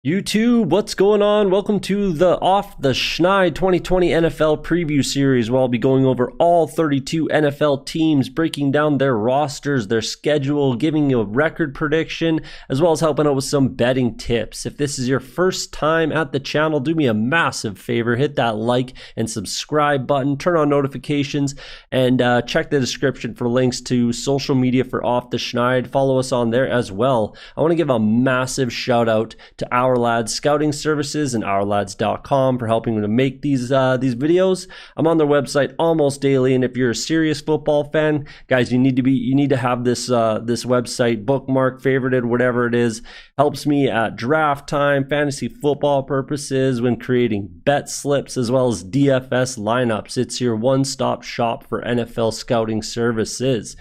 YouTube, what's going on? Welcome to the Off the Schneid 2020 NFL Preview Series, where I'll be going over all 32 NFL teams, breaking down their rosters, their schedule, giving you a record prediction, as well as helping out with some betting tips. If this is your first time at the channel, do me a massive favor, hit that like and subscribe button, turn on notifications, and check the description for links to social media for Off the Schneid. Follow us on there as well. I want to give a massive shout out to OurLads Scouting Services and OurLads.com for helping me to make these videos. I'm on their website almost daily, and if you're a serious football fan, guys, you need to have this website bookmarked, favorited, whatever it is. Helps me at draft time, fantasy football purposes, when creating bet slips, as well as DFS lineups. It's your one-stop shop for NFL scouting services.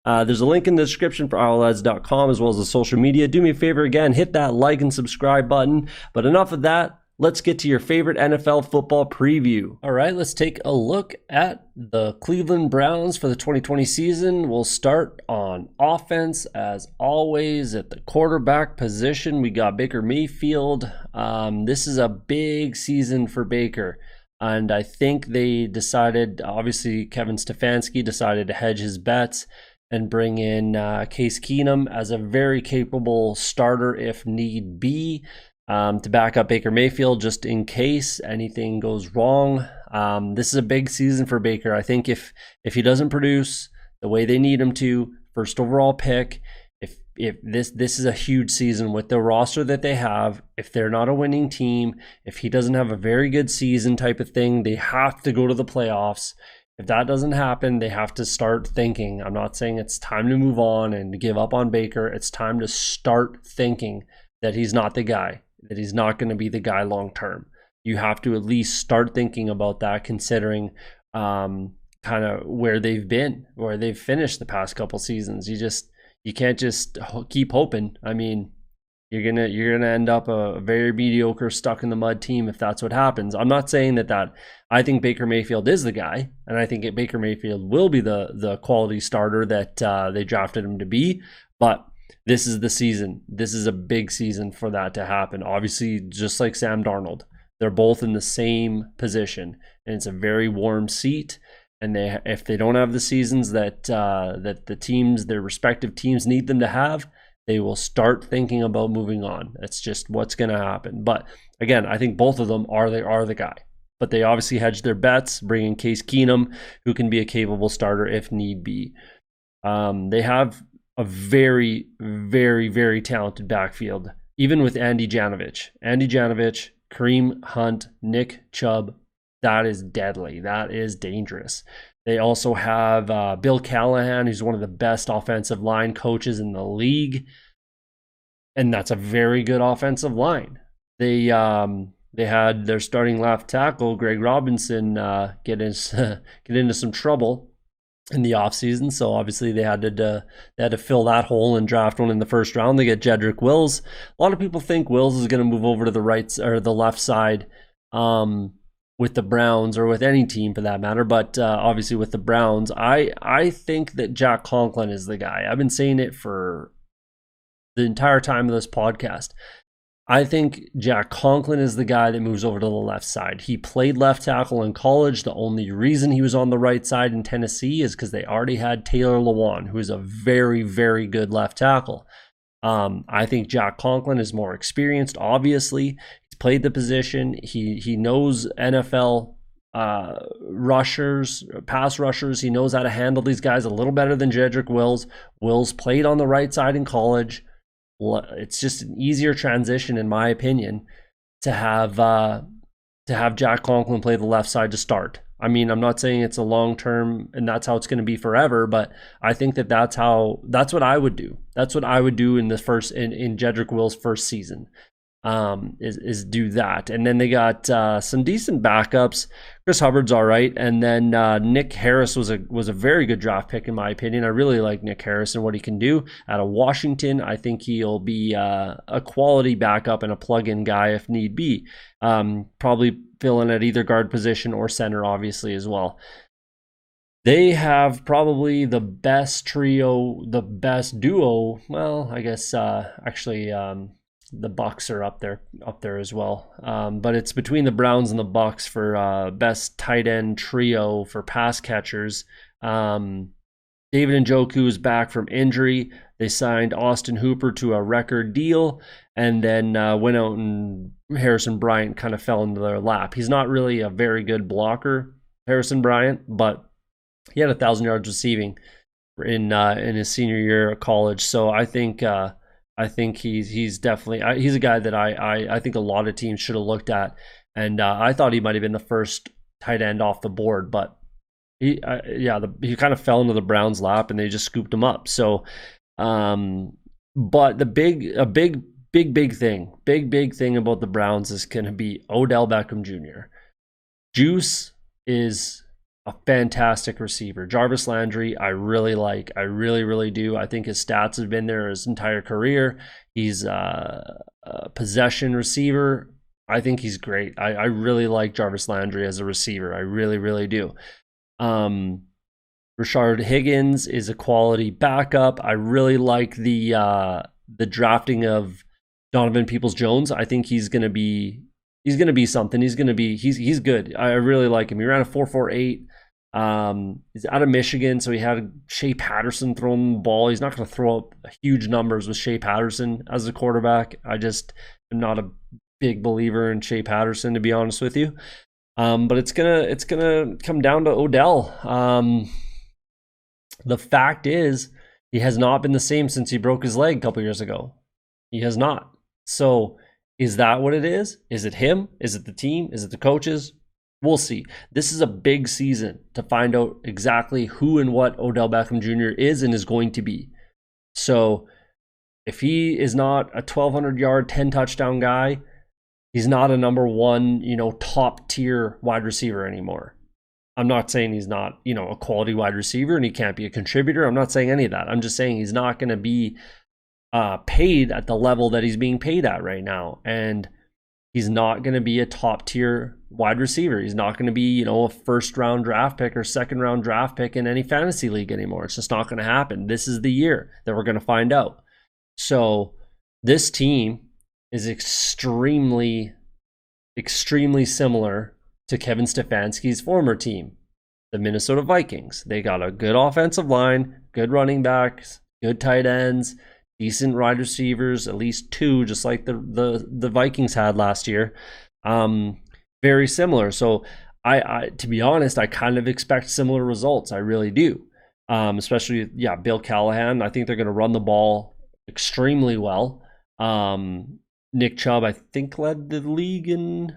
There's a link in the description for OurLads.com as well as the social media. Do me a favor again, hit that like and subscribe button. But enough of that. Let's get to your favorite NFL football preview. All right, let's take a look at the Cleveland Browns for the 2020 season. We'll start on offense as always. At the quarterback position, we got Baker Mayfield. This is a big season for Baker. And I think they decided, obviously Kevin Stefanski decided to hedge his bets and bring in Case Keenum as a very capable starter if need be, to back up Baker Mayfield just in case anything goes wrong. This is a big season for Baker. I think if he doesn't produce the way they need him to, first overall pick, if this is a huge season with the roster that they have. If they're not a winning team, if he doesn't have a very good season type of thing, they have to go to the playoffs. If that doesn't happen, they have to start thinking. I'm not saying it's time to move on and give up on Baker. It's time to start thinking that he's not the guy, that he's not going to be the guy long term. You have to at least start thinking about that, considering kind of where they've been, where they've finished the past couple seasons. You can't just keep hoping. I mean, you're gonna end up a very mediocre, stuck in the mud team if that's what happens. I'm not saying that I think Baker Mayfield is the guy, and I think Baker Mayfield will be the quality starter that they drafted him to be. But this is the season. This is a big season for that to happen. Obviously, just like Sam Darnold, they're both in the same position, and it's a very warm seat. And if they don't have the seasons that the teams, their respective teams, need them to have, they will start thinking about moving on. That's just what's going to happen. But again, I think both of them are the guy. But they obviously hedged their bets, bringing Case Keenum, who can be a capable starter if need be. They have a very, very, very talented backfield, even with Andy Janovich, Kareem Hunt, Nick Chubb. That is deadly. That is dangerous. They also have Bill Callahan, who's one of the best offensive line coaches in the league. And that's a very good offensive line. They had their starting left tackle, Greg Robinson, get into some trouble in the offseason. So obviously they had to fill that hole and draft one in the first round. They get Jedrick Wills. A lot of people think Wills is going to move over to the right or the left side with the Browns, or with any team for that matter, but obviously with the Browns, I think that Jack Conklin is the guy. I've been saying it for the entire time of this podcast. I think Jack Conklin is the guy that moves over to the left side. He played left tackle in college. The only reason he was on the right side in Tennessee is because they already had Taylor Lewan, who is a very, very good left tackle. I think Jack Conklin is more experienced, obviously. Played the position. He knows NFL rushers, pass rushers. He knows how to handle these guys a little better than Jedrick Wills. Wills played on the right side in college. It's just an easier transition, in my opinion, to have Jack Conklin play the left side to start. I mean, I'm not saying it's a long term and that's how it's going to be forever, but I think that's what I would do. That's what I would do in Jedrick Wills' first season. Is do that. And then they got some decent backups. Chris Hubbard's all right, and then Nick Harris was a very good draft pick in my opinion. I really like Nick Harris and what he can do out of Washington. I think he'll be a quality backup and a plug-in guy if need be. Probably fill in at either guard position or center, obviously, as well. They have probably the best trio, the best duo. Well, I guess the Bucks are up there as well. But it's between the Browns and the Bucks for best tight end trio for pass catchers. David Njoku is back from injury. They signed Austin Hooper to a record deal, and then went out and Harrison Bryant kind of fell into their lap. He's not really a very good blocker, Harrison Bryant, but he had 1,000 yards receiving in his senior year of college. So I think he's definitely he's a guy that I think a lot of teams should have looked at, and I thought he might have been the first tight end off the board, but he kind of fell into the Browns' lap and they just scooped him up. So, but the big thing about the Browns is going to be Odell Beckham Jr. Juice is a fantastic receiver. Jarvis Landry, I really like. I really do. I think his stats have been there his entire career. He's a possession receiver. I think he's great. I really like Jarvis Landry as a receiver. I really do. Rashard Higgins is a quality backup. I really like the drafting of Donovan Peoples-Jones. I think he's gonna be something. He's good. I really like him. He ran a 4.48. He's out of Michigan, so he had Shea Patterson throwing the ball. He's not going to throw up huge numbers with Shea Patterson as a quarterback. I just am not a big believer in Shea Patterson, to be honest with you. But it's gonna come down to Odell. The fact is, he has not been the same since he broke his leg a couple years ago. He has not. So is that what it is? Is it him? Is it the team? Is it the coaches? We'll see. This is a big season to find out exactly who and what Odell Beckham Jr. is and is going to be. So if he is not a 1,200-yard, 10-touchdown guy, he's not a number one, top tier wide receiver anymore. I'm not saying he's not, a quality wide receiver and he can't be a contributor. I'm not saying any of that. I'm just saying he's not going to be paid at the level that he's being paid at right now. And he's not going to be a top tier wide receiver. He's not going to be, a first round draft pick or second round draft pick in any fantasy league anymore. It's just not going to happen. This is the year that we're going to find out. So this team is extremely similar to Kevin Stefanski's former team, the Minnesota Vikings. They got a good offensive line, good running backs, good tight ends, decent wide receivers, at least two, just like the Vikings had last year. Very similar. So I to be honest, I kind of expect similar results. I really do. Especially, Bill Callahan. I think they're going to run the ball extremely well. Nick Chubb, I think, led the league in.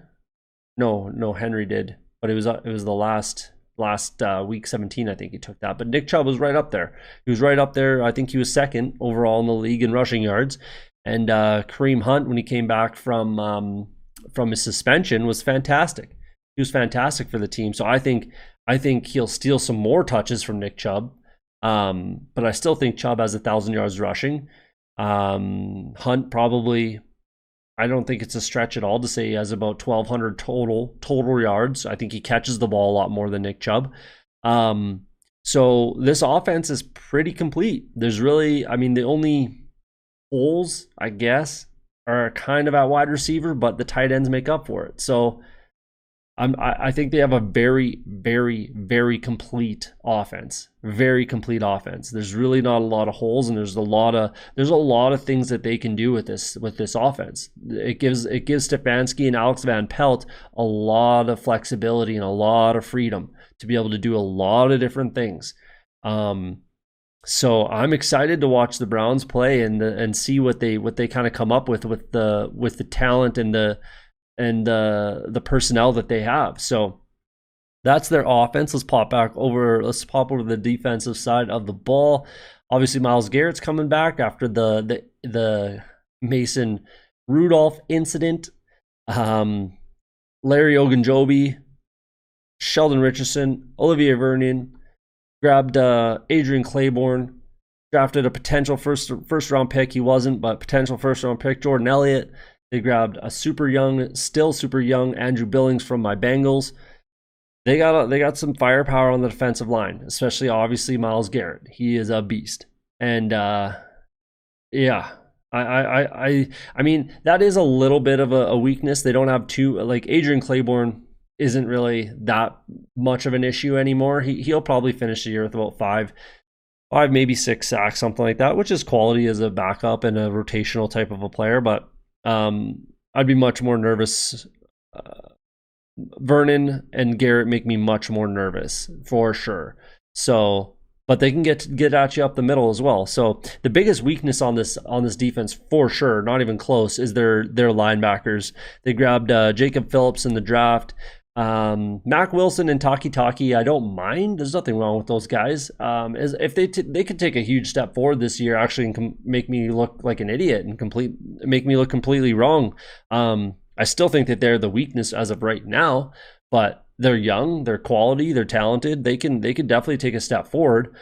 No, Henry did, but it was the last week 17. I think he took that, but Nick Chubb was right up there. He was right up there. I think he was second overall in the league in rushing yards. And Kareem Hunt, when he came back from his suspension, was fantastic. He was fantastic for the team. So I think he'll steal some more touches from Nick Chubb. But I still think Chubb has 1,000 yards rushing. Hunt probably. I don't think it's a stretch at all to say he has about 1,200 total yards. I think he catches the ball a lot more than Nick Chubb. So this offense is pretty complete. There's really, the only holes, I guess, are kind of at wide receiver, but the tight ends make up for it. So I think they have a very, very, very complete offense. Very complete offense. There's really not a lot of holes, and there's a lot of things that they can do with this offense. It gives Stefanski and Alex Van Pelt a lot of flexibility and a lot of freedom to be able to do a lot of different things. So I'm excited to watch the Browns play and see what they kind of come up with the talent and the personnel that they have. So that's their offense. Let's pop over to the defensive side of the ball. Obviously, Myles Garrett's coming back after the Mason Rudolph incident. Larry Ogunjobi, Sheldon Richardson, Olivier Vernon, grabbed Adrian Claiborne, drafted a potential first round pick. He wasn't, but potential first round pick Jordan Elliott. They grabbed a still super young Andrew Billings from my Bengals. They got some firepower on the defensive line, especially obviously Myles Garrett. He is a beast. And I mean, that is a little bit of a weakness. They don't have two, like Adrian Claiborne isn't really that much of an issue anymore. He'll probably finish the year with about five, maybe 6 sacks, something like that, which is quality as a backup and a rotational type of a player. But I'd be much more nervous. Vernon and Garrett make me much more nervous for sure. So, but they can get at you up the middle as well. So the biggest weakness on this defense for sure, not even close, is their linebackers. They grabbed Jacob Phillips in the draft. Mac Wilson and Taki, I don't mind. There's nothing wrong with those guys. If they could take a huge step forward this year, actually, and make me look like an idiot and make me look completely wrong. I still think that they're the weakness as of right now, but they're young, they're quality, they're talented. They could definitely take a step forward.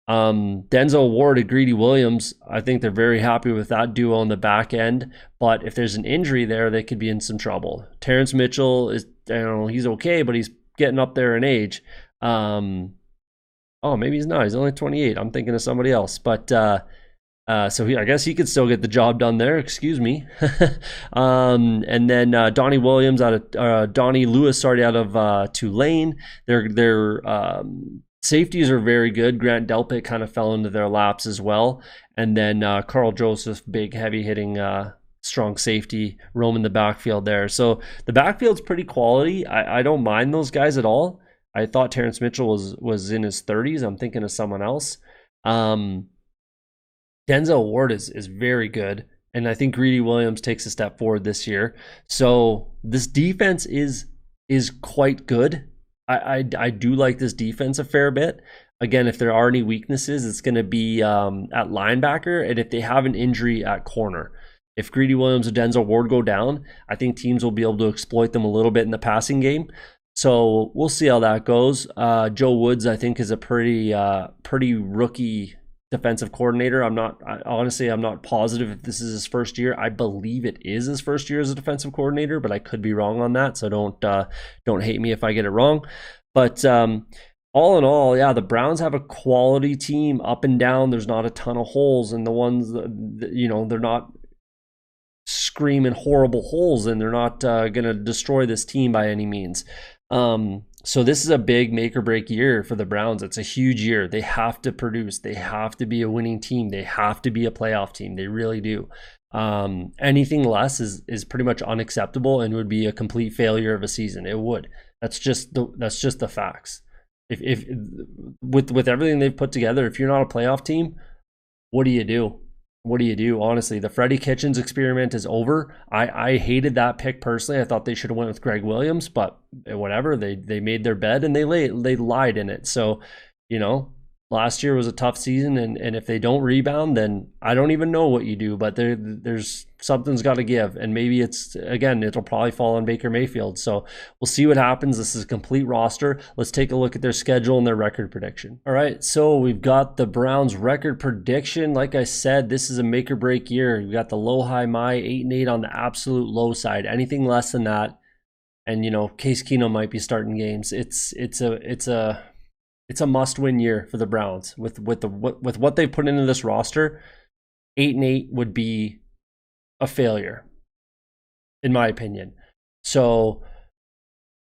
Denzel Ward and Greedy Williams, I think they're very happy with that duo on the back end. But if there's an injury there, they could be in some trouble. Terrence Mitchell is, I don't know, he's okay, but he's getting up there in age. Maybe he's not. He's only 28. I'm thinking of somebody else. But so I guess he could still get the job done there. Excuse me. And then Donnie Lewis out of Tulane. Their safeties are very good. Grant Delpit kind of fell into their laps as well. And then Carl Joseph, big, heavy-hitting, strong safety, roaming the backfield there. So the backfield's pretty quality. I don't mind those guys at all. I thought Terrence Mitchell was in his 30s. I'm thinking of someone else. Denzel Ward is very good, and I think Greedy Williams takes a step forward this year. So this defense is quite good. I do like this defense a fair bit. Again, if there are any weaknesses, it's going to be at linebacker, and if they have an injury at corner. If Greedy Williams and Denzel Ward go down, I think teams will be able to exploit them a little bit in the passing game. So we'll see how that goes. Joe Woods, I think, is a pretty rookie defensive coordinator. I'm not positive if this is his first year. I believe it is his first year as a defensive coordinator, but I could be wrong on that. So don't hate me if I get it wrong. But all in all, yeah, the Browns have a quality team up and down. There's not a ton of holes, and the ones that, they're not screaming horrible holes, and they're not going to destroy this team by any means. So this is a big make or break year for the Browns. It's a huge year. They have to produce. They have to be a winning team. They have to be a playoff team. They really do. Anything less is pretty much unacceptable and would be a complete failure of a season. It would. That's just the facts. If with everything they've put together, if you're not a playoff team, what do you do? What do you do? Honestly, the Freddie Kitchens experiment is over. I hated that pick personally. I thought they should have went with Greg Williams, but whatever. They made their bed and they lied in it. So, last year was a tough season, and if they don't rebound, then I don't even know what you do. But there's something's got to give, and maybe it'll probably fall on Baker Mayfield. So we'll see what happens. This is a complete roster. Let's take a look at their schedule and their record prediction. All right, so we've got the Browns record prediction. Like I said, this is a make or break year. We've got the low, high, my 8-8 on the absolute low side. Anything less than that, and Case Keenum might be starting games. It's a must-win year for the Browns with what they've put into this roster. 8-8 would be a failure, in my opinion. So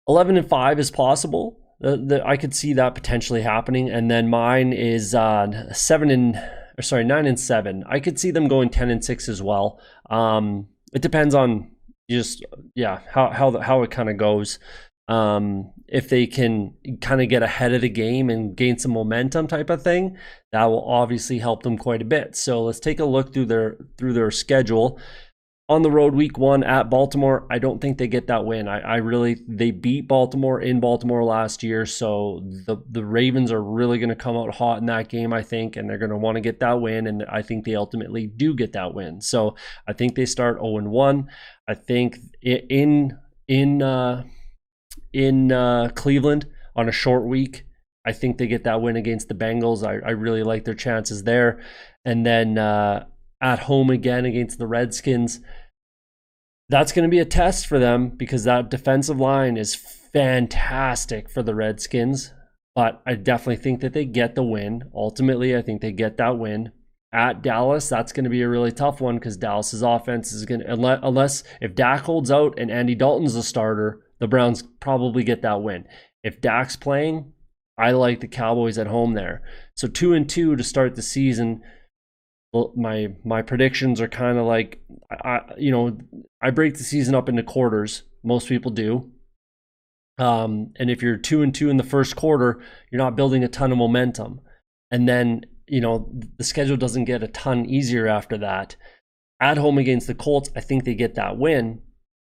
11-5 is possible. I could see that potentially happening, and then mine is 9-7. I could see them going 10-6 as well. It depends on how it kind of goes. If they can kind of get ahead of the game and gain some momentum type of thing, that will obviously help them quite a bit. So let's take a look through their schedule. On the road, week 1 at Baltimore, I don't think they get that win. They beat Baltimore in Baltimore last year, so the Ravens are really going to come out hot in that game, I think, and they're going to want to get that win, and I think they ultimately do get that win. So I think they start 0-1. I think in Cleveland on a short week, I think they get that win against the Bengals. I really like their chances there. And then at home again against the Redskins, that's going to be a test for them because that defensive line is fantastic for the Redskins. But I definitely think that they get the win. Ultimately, I think they get that win. At Dallas, that's going to be a really tough one because Dallas's offense is going to, unless if Dak holds out and Andy Dalton's the starter, the Browns probably get that win. If Dak's playing, I like the Cowboys at home there. So 2-2 to start the season. Well, my predictions are kind of like, I break the season up into quarters. Most people do. And if you're 2-2 in the first quarter, you're not building a ton of momentum. And then, the schedule doesn't get a ton easier after that. At home against the Colts, I think they get that win.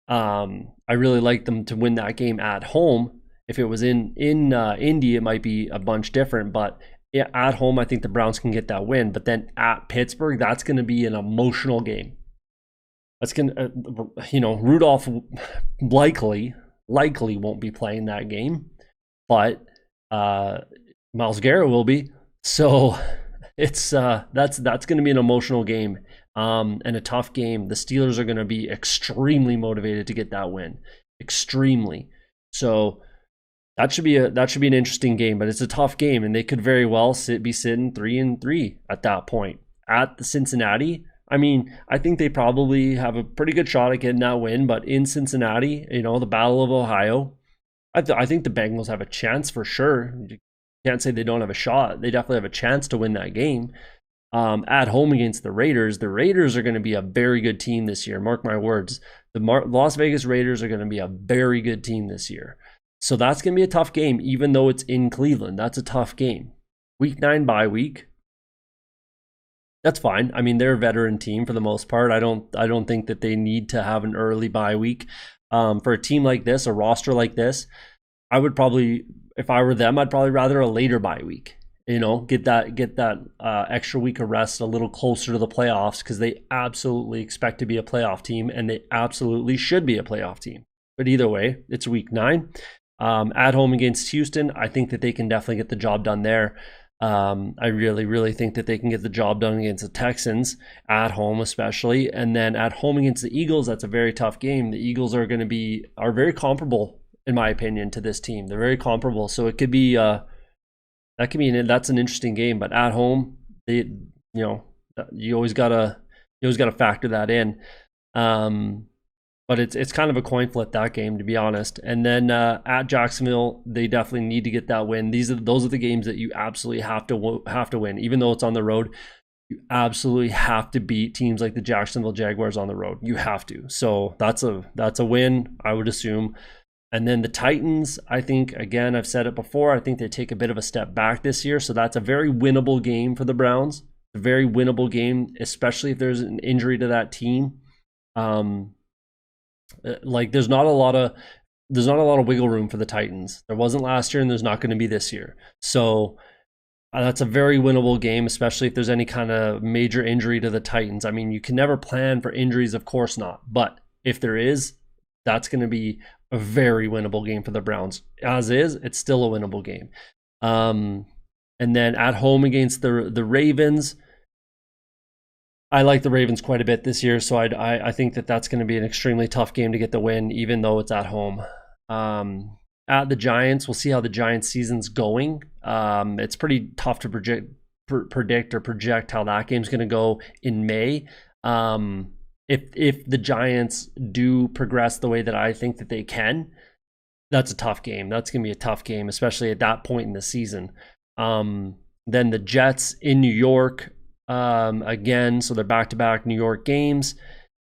I really like them to win that game at home. If it was in Indy, it might be a bunch different. But at home, I think the Browns can get that win. But then at Pittsburgh, that's going to be an emotional game. That's going to, Rudolph likely won't be playing that game, but Myles Garrett will be. So it's that's going to be an emotional game and a tough game. The Steelers are going to be extremely motivated to get that win, extremely. So that should be an interesting game, but it's a tough game, and they could very well be sitting 3-3 at that point. At the Cincinnati, I think they probably have a pretty good shot at getting that win, but in Cincinnati, the Battle of Ohio, I think the Bengals have a chance for sure. You can't say they don't have a shot. They definitely have a chance to win that game. At home against the Raiders are going to be a very good team this year. Mark my words. The Las Vegas Raiders are going to be a very good team this year. So that's going to be a tough game, even though it's in Cleveland. That's a tough game. Week 9 bye week. That's fine. They're a veteran team for the most part. I don't think that they need to have an early bye week. For a team like this, a roster like this, I would probably, if I were them, I'd probably rather a later bye week. Get that extra week of rest a little closer to the playoffs, because they absolutely expect to be a playoff team, and they absolutely should be a playoff team. But either way, it's week 9. At home against Houston, I think that they can definitely get the job done there. I really, really think that they can get the job done against the Texans at home, especially. And then at home against the Eagles, that's a very tough game. The Eagles are very comparable, in my opinion, to this team. They're very comparable. So it could be, that's an interesting game. But at home, you always gotta factor that in. But it's kind of a coin flip, that game, to be honest. And then at Jacksonville, they definitely need to get that win. Those are the games that you absolutely have to win, even though it's on the road. You absolutely have to beat teams like the Jacksonville Jaguars on the road. You have to. So that's a win, I would assume. And then the Titans, I think, again, I've said it before, I think they take a bit of a step back this year. So that's a very winnable game for the Browns. A very winnable game, especially if there's an injury to that team. There's not a lot of wiggle room for the Titans. There wasn't last year, and there's not going to be this year. So that's a very winnable game, especially if there's any kind of major injury to the Titans. You can never plan for injuries, of course not. But if there is, that's going to be a very winnable game for the Browns. As is, it's still a winnable game. And then at home against the Ravens, I like the Ravens quite a bit this year, so I think that's going to be an extremely tough game to get the win, even though it's at home. At the Giants, we'll see how the Giants season's going. It's pretty tough to predict or project how that game's going to go in May. If the Giants do progress the way that I think that they can, that's a tough game. That's going to be a tough game, especially at that point in the season. Then the Jets in New York. Again, so they're back-to-back New York games.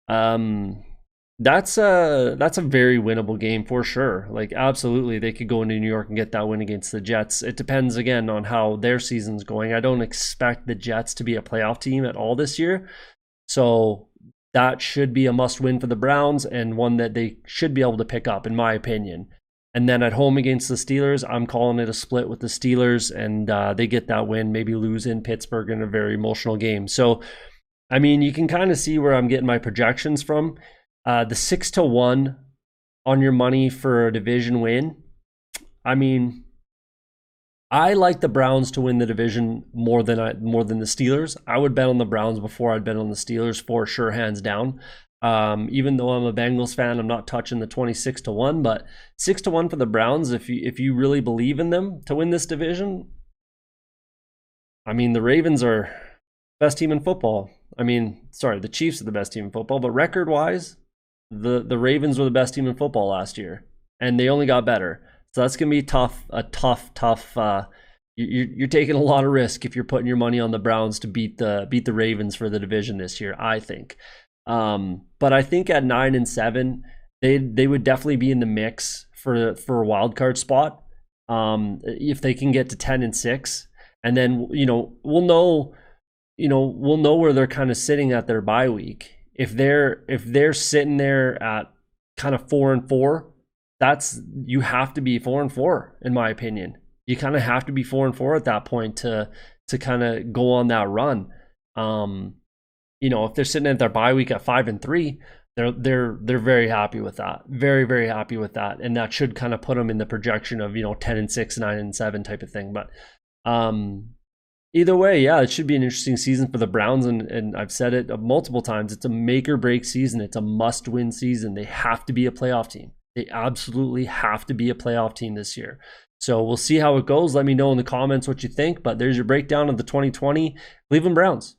That's a very winnable game for sure. Absolutely, they could go into New York and get that win against the Jets. It depends, again, on how their season's going. I don't expect the Jets to be a playoff team at all this year. So that should be a must-win for the Browns, and one that they should be able to pick up, in my opinion. And then at home against the Steelers, I'm calling it a split with the Steelers, and they get that win, maybe lose in Pittsburgh in a very emotional game. So, you can kind of see where I'm getting my projections from. The 6-1 on your money for a division win. I like the Browns to win the division more than the Steelers. I would bet on the Browns before I'd bet on the Steelers for sure, hands down. Even though I'm a Bengals fan, I'm not touching the 26-1, but 6-1 for the Browns. If you really believe in them to win this division, the Ravens are best team in football. I mean, sorry, the Chiefs are the best team in football, but record-wise, the Ravens were the best team in football last year, and they only got better. So that's gonna be tough. You're taking a lot of risk if you're putting your money on the Browns to beat the Ravens for the division this year, I think. But I think at 9-7, they would definitely be in the mix for a wild card spot. If they can get to 10-6, and then we'll know where they're kind of sitting at their bye week. If they're sitting there at kind of 4-4, you have to be 4-4 in my opinion. You kind of have to be 4-4 at that point to kind of go on that run. If they're sitting at their bye week at 5-3, they're very happy with that. Very, very happy with that. And that should kind of put them in the projection of 10-6, 9-7 type of thing. But either way, yeah, it should be an interesting season for the Browns. And I've said it multiple times. It's a make or break season. It's a must win season. They have to be a playoff team. They absolutely have to be a playoff team this year. So we'll see how it goes. Let me know in the comments what you think. But there's your breakdown of the 2020 Cleveland Browns.